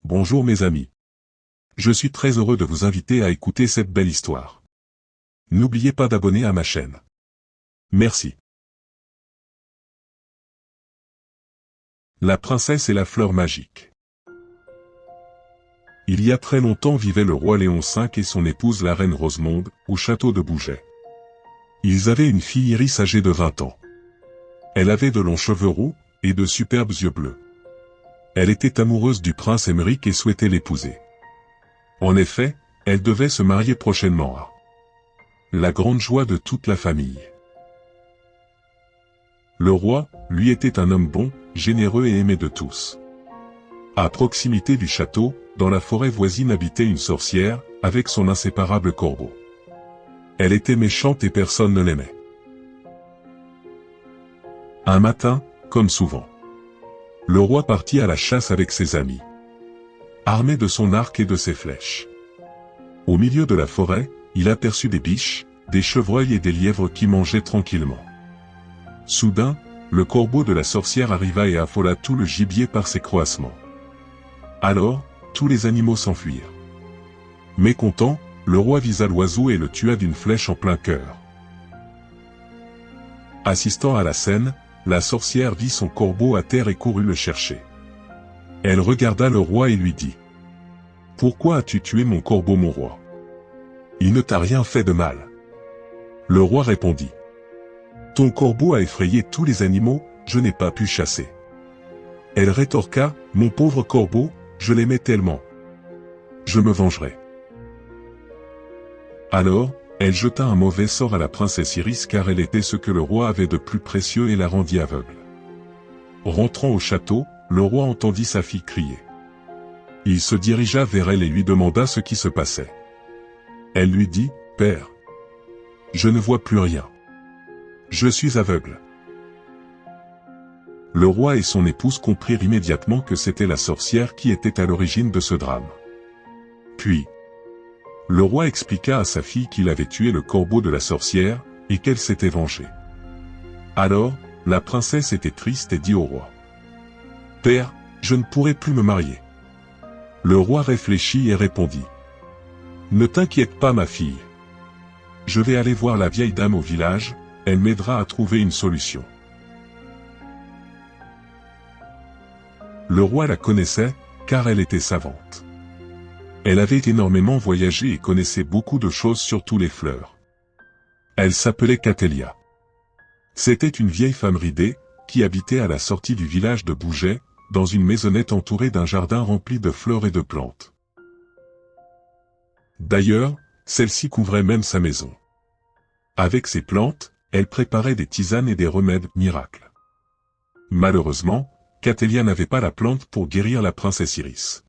Bonjour mes amis. Je suis très heureux de vous inviter à écouter cette belle histoire. N'oubliez pas d'abonner à ma chaîne. Merci. La princesse et la fleur magique. Il y a très longtemps vivait le roi Léon V et son épouse la reine Rosemonde, au château de Bouget. Ils avaient une fille Iris âgée de 20 ans. Elle avait de longs cheveux roux, et de superbes yeux bleus. Elle était amoureuse du prince Émeric et souhaitait l'épouser. En effet, elle devait se marier prochainement à la grande joie de toute la famille. Le roi, lui, était un homme bon, généreux et aimé de tous. À proximité du château, dans la forêt voisine habitait une sorcière, avec son inséparable corbeau. Elle était méchante et personne ne l'aimait. Un matin, comme souvent, le roi partit à la chasse avec ses amis, armé de son arc et de ses flèches. Au milieu de la forêt, il aperçut des biches, des chevreuils et des lièvres qui mangeaient tranquillement. Soudain, le corbeau de la sorcière arriva et affola tout le gibier par ses croassements. Alors, tous les animaux s'enfuirent. Mécontent, le roi visa l'oiseau et le tua d'une flèche en plein cœur. Assistant à la scène, la sorcière vit son corbeau à terre et courut le chercher. Elle regarda le roi et lui dit : « Pourquoi as-tu tué mon corbeau, mon roi ? Il ne t'a rien fait de mal. » Le roi répondit : « Ton corbeau a effrayé tous les animaux, je n'ai pas pu chasser. » Elle rétorqua : « Mon pauvre corbeau, je l'aimais tellement. Je me vengerai. » Alors, elle jeta un mauvais sort à la princesse Iris car elle était ce que le roi avait de plus précieux et la rendit aveugle. Rentrant au château, le roi entendit sa fille crier. Il se dirigea vers elle et lui demanda ce qui se passait. Elle lui dit : « Père, je ne vois plus rien. Je suis aveugle. » Le roi et son épouse comprirent immédiatement que c'était la sorcière qui était à l'origine de ce drame. Puis, le roi expliqua à sa fille qu'il avait tué le corbeau de la sorcière, et qu'elle s'était vengée. Alors, la princesse était triste et dit au roi : « Père, je ne pourrai plus me marier. » Le roi réfléchit et répondit : « Ne t'inquiète pas ma fille. Je vais aller voir la vieille dame au village, elle m'aidera à trouver une solution. » Le roi la connaissait, car elle était savante. Elle avait énormément voyagé et connaissait beaucoup de choses sur tous les fleurs. Elle s'appelait Catélia. C'était une vieille femme ridée, qui habitait à la sortie du village de Bouget, dans une maisonnette entourée d'un jardin rempli de fleurs et de plantes. D'ailleurs, celle-ci couvrait même sa maison. Avec ces plantes, elle préparait des tisanes et des remèdes miracles. Malheureusement, Catélia n'avait pas la plante pour guérir la princesse Iris.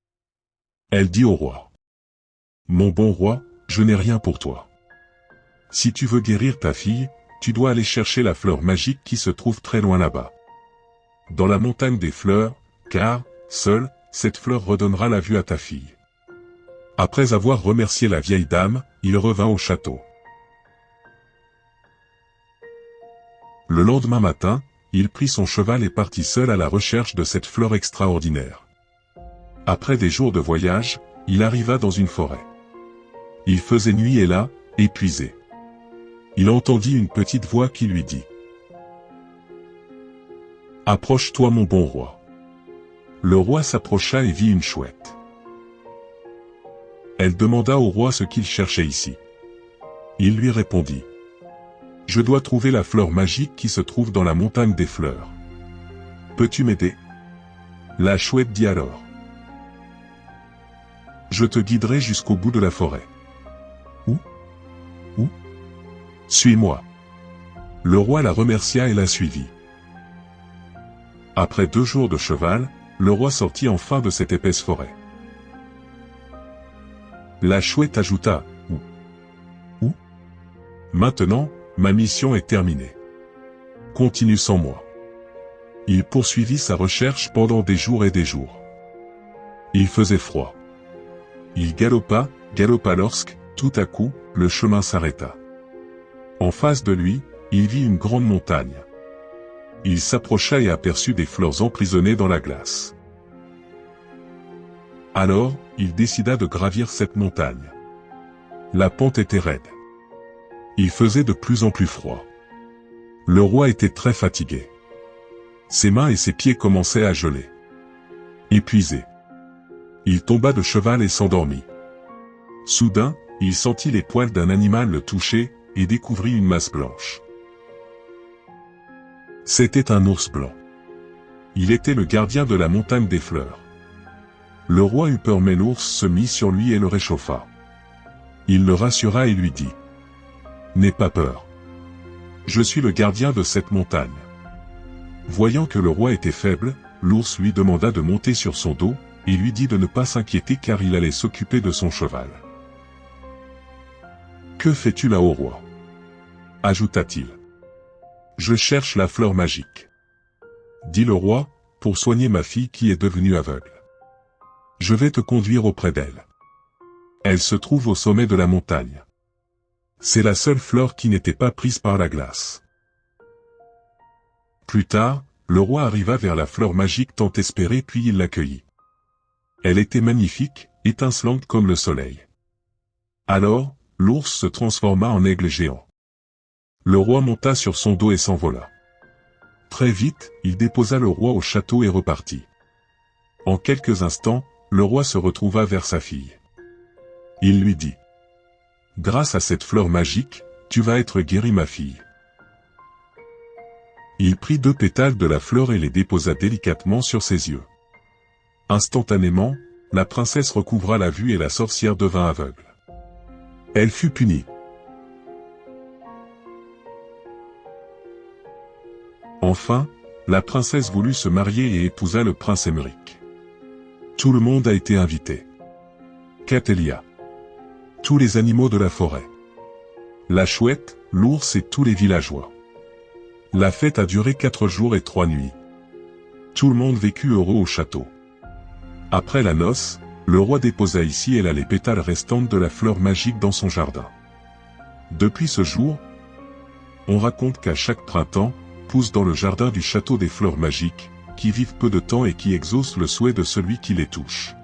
Elle dit au roi : « Mon bon roi, je n'ai rien pour toi. Si tu veux guérir ta fille, tu dois aller chercher la fleur magique qui se trouve très loin là-bas. Dans la montagne des fleurs, car, seule, cette fleur redonnera la vue à ta fille. » Après avoir remercié la vieille dame, il revint au château. Le lendemain matin, il prit son cheval et partit seul à la recherche de cette fleur extraordinaire. Après des jours de voyage, il arriva dans une forêt. Il faisait nuit et là, épuisé, il entendit une petite voix qui lui dit : « Approche-toi mon bon roi. » Le roi s'approcha et vit une chouette. Elle demanda au roi ce qu'il cherchait ici. Il lui répondit : « Je dois trouver la fleur magique qui se trouve dans la montagne des fleurs. Peux-tu m'aider ? » La chouette dit alors : « Je te guiderai jusqu'au bout de la forêt. » « Où ? Où ? Suis-moi. » Le roi la remercia et la suivit. Après 2 jours de cheval, le roi sortit enfin de cette épaisse forêt. La chouette ajouta : « Où ? Où ? Maintenant, ma mission est terminée. Continue sans moi. » Il poursuivit sa recherche pendant des jours et des jours. Il faisait froid. Il galopa lorsque, tout à coup, le chemin s'arrêta. En face de lui, il vit une grande montagne. Il s'approcha et aperçut des fleurs emprisonnées dans la glace. Alors, il décida de gravir cette montagne. La pente était raide. Il faisait de plus en plus froid. Le roi était très fatigué. Ses mains et ses pieds commençaient à geler. Épuisé, il tomba de cheval et s'endormit. Soudain, il sentit les poils d'un animal le toucher, et découvrit une masse blanche. C'était un ours blanc. Il était le gardien de la montagne des fleurs. Le roi eut peur mais l'ours se mit sur lui et le réchauffa. Il le rassura et lui dit « N'aie pas peur. Je suis le gardien de cette montagne. » Voyant que le roi était faible, l'ours lui demanda de monter sur son dos, et lui dit de ne pas s'inquiéter car il allait s'occuper de son cheval. « Que fais-tu là, ô roi » ajouta-t-il. « Je cherche la fleur magique. » dit le roi, pour soigner ma fille qui est devenue aveugle. Je vais te conduire auprès d'elle. Elle se trouve au sommet de la montagne. C'est la seule fleur qui n'était pas prise par la glace. Plus tard, le roi arriva vers la fleur magique tant espérée puis il l'accueillit. Elle était magnifique, étincelante comme le soleil. Alors, l'ours se transforma en aigle géant. Le roi monta sur son dos et s'envola. Très vite, il déposa le roi au château et repartit. En quelques instants, le roi se retrouva vers sa fille. Il lui dit « Grâce à cette fleur magique, tu vas être guérie ma fille. » Il prit 2 pétales de la fleur et les déposa délicatement sur ses yeux. Instantanément, la princesse recouvra la vue et la sorcière devint aveugle. Elle fut punie. Enfin, la princesse voulut se marier et épousa le prince Émeric. Tout le monde a été invité. Catelia. Tous les animaux de la forêt. La chouette, l'ours et tous les villageois. La fête a duré 4 jours et 3 nuits. Tout le monde vécut heureux au château. Après la noce, le roi déposa ici et là les pétales restantes de la fleur magique dans son jardin. Depuis ce jour, on raconte qu'à chaque printemps, poussent dans le jardin du château des fleurs magiques, qui vivent peu de temps et qui exaucent le souhait de celui qui les touche.